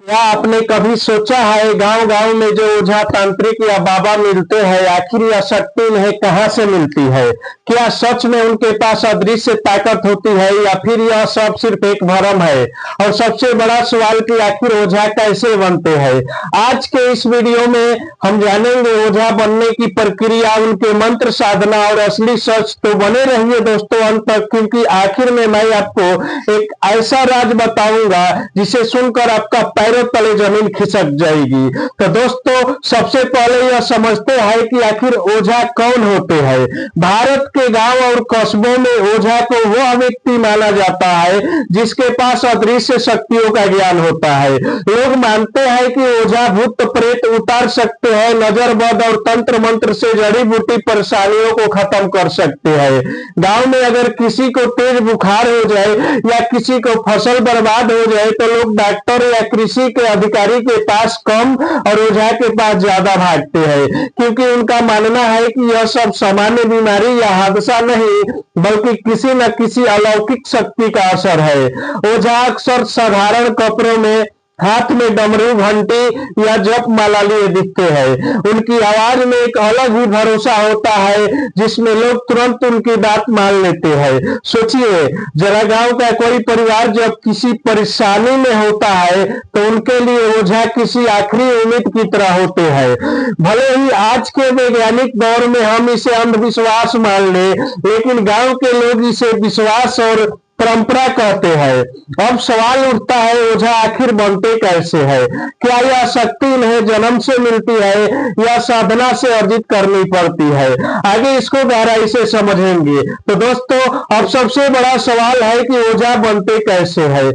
क्या आपने कभी सोचा है गांव गांव में जो ओझा तांत्रिक या बाबा मिलते हैं, आखिर यह शक्ति इन्हें कहाँ से मिलती है? क्या सच में उनके पास अदृश्य ताकत होती है या फिर यह सब सिर्फ एक भ्रम है? और सबसे बड़ा सवाल कि आखिर ओझा कैसे बनते हैं? आज के इस वीडियो में हम जानेंगे ओझा बनने की प्रक्रिया, उनके मंत्र, साधना और असली सच। तो बने रहिए दोस्तों अंत तक, क्योंकि आखिर में मैं आपको एक ऐसा राज बताऊंगा जिसे सुनकर आपका पैरों तले जमीन खिसक जाएगी। तो दोस्तों सबसे पहले यह समझते हैं कि आखिर ओझा कौन होते हैं। भारत के गांव और कस्बों में ओझा को वह व्यक्ति माना जाता है जिसके पास अदृश्य शक्तियों का ज्ञान होता है। लोग मानते हैं कि ओझा भूत प्रेत उतार सकते हैं, नजर बद और तंत्र मंत्र से जड़ी बूटी परेशानियों को खत्म कर सकते हैं। गांव में अगर किसी को तेज बुखार हो जाए या किसी को फसल बर्बाद हो जाए तो लोग डॉक्टर या कृषि के अधिकारी के पास कम और ओझा के पास ज्यादा भागते हैं, क्योंकि उनका मानना है कि यह सब सामान्य बीमारी या हादसा नहीं बल्कि किसी न किसी अलौकिक शक्ति का असर है। ओझा अक्सर साधारण कपड़ों में, हाथ में डमरू, घंटी या जप माला लिए दिखते हैं। उनकी आवाज में एक अलग ही भरोसा होता है जिसमें लोग तुरंत उनकी बात मान लेते हैं। सोचिए, जरा गांव का कोई परिवार जब किसी परेशानी में होता है तो उनके लिए ओझा किसी आखिरी उम्मीद की तरह होते हैं। भले ही आज के वैज्ञानिक दौर में हम इसे अंधविश्वास मान ले, लेकिन गांव के लोग इसे विश्वास और परंपरा कहते हैं। अब सवाल उठता है, ओझा आखिर बनते कैसे हैं? क्या यह शक्ति इन्हें जन्म से मिलती है या साधना से अर्जित करनी पड़ती है? आगे इसको गहराई से समझेंगे। तो दोस्तों अब सबसे बड़ा सवाल है कि ओझा बनते कैसे हैं।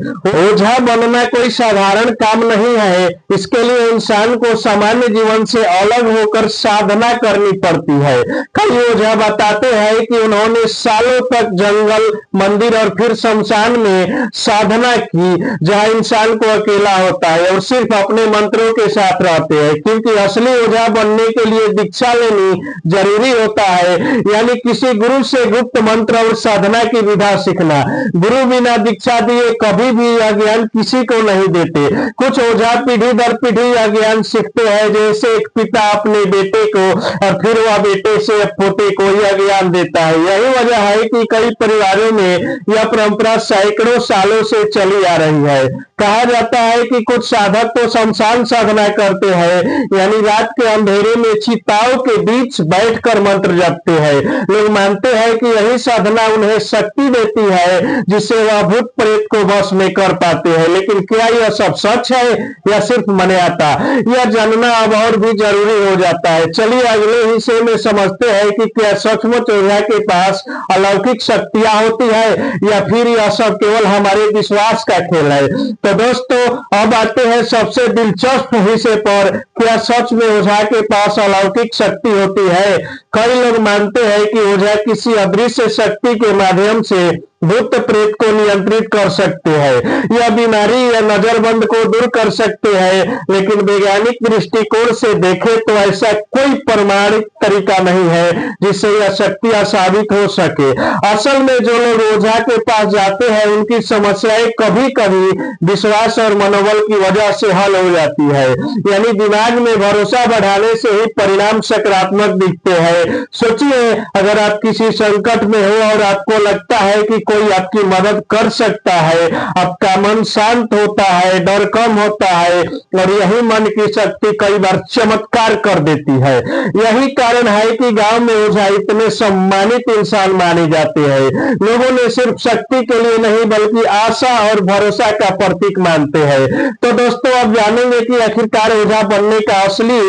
ओझा बनना कोई साधारण काम नहीं है। इसके लिए इंसान को सामान्य जीवन से अलग होकर साधना करनी पड़ती है। कई ओझा बताते हैं कि उन्होंने सालों तक जंगल, मंदिर और फिर शमशान में साधना की, जहां इंसान को अकेला होता है और सिर्फ अपने मंत्रों के साथ रहते हैं, क्योंकि असली ओझा बनने के लिए दीक्षा लेनी जरूरी होता है, यानी किसी गुरु से गुप्त मंत्र और साधना की विधा सीखना। गुरु बिना दीक्षा दिए कभी भी यह ज्ञान किसी को नहीं देते। कुछ ओझा पीढ़ी दर पीढ़ी यह ज्ञान सीखते हैं, जैसे एक पिता अपने बेटे को और फिर वह बेटे से पोते को यह ज्ञान देता है। यही वजह है कि कई परिवारों में यह परंपरा सैकड़ों सालों से चली आ रही है। कहा जाता है कि कुछ साधक तो शमशान साधना करते हैं, यानी रात के अंधेरे में चिताओं के बीच बैठकर मंत्र जपते हैं। लोग मानते हैं कि यही साधना उन्हें शक्ति देती है जिससे वह भूत प्रेत को वश में कर पाते हैं। लेकिन क्या यह सब सच है या सिर्फ मान्यता? यह जानना अब और भी जरूरी हो जाता है। चलिए अगले हिस्से में समझते हैं कि क्या सचमुच ओझा के पास अलौकिक शक्तियां होती है या फिर यह सब केवल हमारे विश्वास का खेल है। तो दोस्तों अब आते हैं सबसे दिलचस्प हिस्से पर, क्या सच में ओझा के पास अलौकिक शक्ति होती है? कई लोग मानते हैं कि ओझा किसी अदृश्य शक्ति के माध्यम से भूत प्रेत को नियंत्रित कर सकते हैं या बीमारी या नजरबंद को दूर कर सकते हैं, लेकिन वैज्ञानिक दृष्टिकोण से देखें तो ऐसा कोई प्रमाणित तरीका नहीं है जिससे यह शक्तियां साबित हो सके। असल में जो लोग ओझा के पास जाते हैं उनकी समस्याएं कभी कभी विश्वास और मनोबल की वजह से हल हो जाती है, यानी दिमाग में भरोसा बढ़ाने से ही परिणाम सकारात्मक दिखते हैं। सोचिए, अगर आप किसी संकट में हो और आपको लगता है कि कोई आपकी मदद कर सकता है, आपका मन शांत होता है, डर कम होता है और यही मन की शक्ति कई बार चमत्कार कर देती है। यही कारण है कि गांव में ओझा इतने सम्मानित इंसान माने जाते हैं। लोगों ने सिर्फ शक्ति के लिए नहीं बल्कि आशा और भरोसा का प्रतीक मानते हैं। तो दोस्तों अब जानेंगे कि आखिरकार ओझा बनने का असली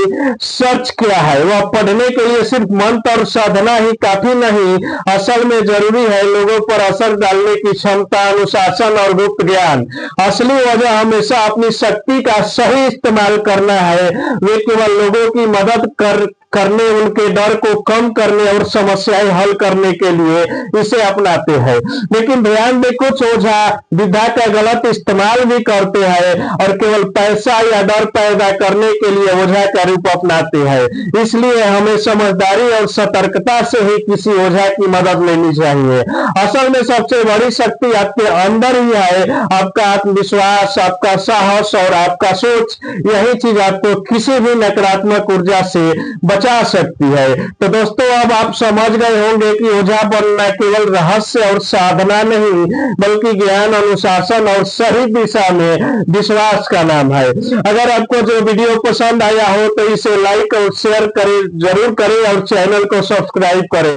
सच क्या है। वह पढ़ने के लिए सिर्फ मंत्र और साधना ही काफी नहीं, असल में जरूरी है लोगों पर असर डालने की क्षमता, अनुशासन और गुप्त ज्ञान। असली वजह हमेशा अपनी शक्ति का सही इस्तेमाल करना है। वे केवल लोगों की मदद करने, उनके डर को कम करने और समस्याएं हल करने के लिए इसे अपनाते हैं। लेकिन ध्यान दें, कुछ ओझा विद्या का गलत इस्तेमाल भी करते हैं और केवल पैसा या डर पैदा करने के लिए ओझा का रूप अपनाते हैं। इसलिए हमें समझदारी और सतर्कता से ही किसी ओझा की मदद लेनी चाहिए। असल में सबसे बड़ी शक्ति आपके अंदर ही है, आपका आत्मविश्वास, आपका साहस और आपका सोच। यही चीज आपको किसी भी नकारात्मक ऊर्जा से बचा सकती है। तो दोस्तों, अब आप समझ गए होंगे कि ओझा बनना केवल रहस्य और साधना नहीं, बल्कि ज्ञान, अनुशासन और सही दिशा में विश्वास का नाम है। अगर आपको जो वीडियो पसंद आया हो तो इसे लाइक और शेयर करें, जरूर करें और चैनल को सब्सक्राइब करें।